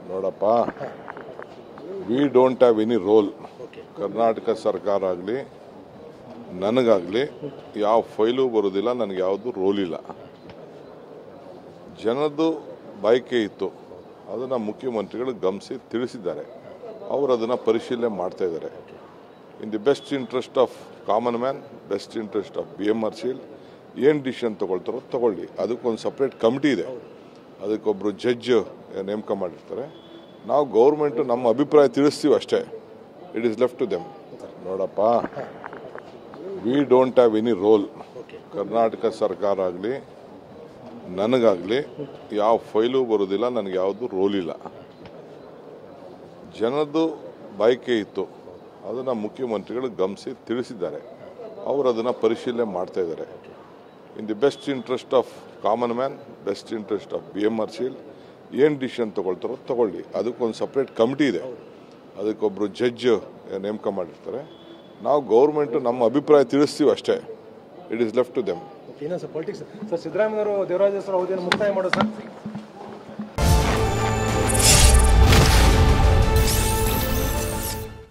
ನೋಡಪ್ಪ, we don't have any role. Karnataka ಸರ್ಕಾರ ಆಗಲಿ ನನಗಾಗಲಿ ಯಾವ ಫೈಲು ಬರೋದಿಲ್ಲ, ನನಗೆ ಯಾವುದು ರೋಲ್ ಇಲ್ಲ. ಜನದ್ದು ಬಯಕೆ ಇತ್ತು, ಅದನ್ನು ಮುಖ್ಯಮಂತ್ರಿಗಳು ಗಮನಿಸಿ ತಿಳಿಸಿದ್ದಾರೆ. ಅವರು ಅದನ್ನು ಪರಿಶೀಲನೆ ಮಾಡ್ತಾ ಇದ್ದಾರೆ. In the best interest of common man, best interest of BMRCL ಏನು ಡಿಸಿಷನ್ ತೊಗೊಳ್ತಾರೋ ತೊಗೊಳ್ಳಿ. ಅದಕ್ಕೊಂದು ಸಪ್ರೇಟ್ ಕಮಿಟಿ ಇದೆ, ಅದಕ್ಕೊಬ್ಬರು ಜಡ್ಜ್ ನೇಮಕ ಮಾಡಿರ್ತಾರೆ. ನಾವು ಗೌರ್ಮೆಂಟು ನಮ್ಮ ಅಭಿಪ್ರಾಯ ತಿಳಿಸ್ತೀವಿ ಅಷ್ಟೇ. It is left to them. ನೋಡಪ್ಪ, we don't have any role. Karnataka ಸರ್ಕಾರ ಆಗಲಿ ನನಗಾಗಲಿ ಯಾವ ಫೈಲು ಬರೋದಿಲ್ಲ, ನನಗೆ ಯಾವುದು ರೋಲ್ ಇಲ್ಲ. ಜನದ್ದು ಬಯಕೆ ಇತ್ತು, ಅದನ್ನು ಮುಖ್ಯಮಂತ್ರಿಗಳು ಗಮನಿಸಿ ತಿಳಿಸಿದ್ದಾರೆ. ಅವರು ಅದನ್ನು ಪರಿಶೀಲನೆ ಮಾಡ್ತಾ ಇದ್ದಾರೆ. In the best interest of common man, best interest of BMRCL ಏನು ಡಿಸಿಷನ್ ತೊಗೊಳ್ತಾರೋ ತೊಗೊಳ್ಳಿ. ಅದಕ್ಕೊಂದು ಸಪ್ರೇಟ್ ಕಮಿಟಿ ಇದೆ, ಅದಕ್ಕೊಬ್ಬರು ಜಡ್ಜ್ ನೇಮಕ ಮಾಡಿರ್ತಾರೆ. ನಾವು ಗೌರ್ಮೆಂಟು ನಮ್ಮ ಅಭಿಪ್ರಾಯ ತಿಳಿಸ್ತೀವಿ ಅಷ್ಟೇ. It is left to them. Politics sir, ಸಿದ್ದರಾಮಯ್ಯವರು ದೇವರಾಜ ಅವಧಿಯನ್ನು ಮುಕ್ತಾಯ ಮಾಡೋದು ಸರ್.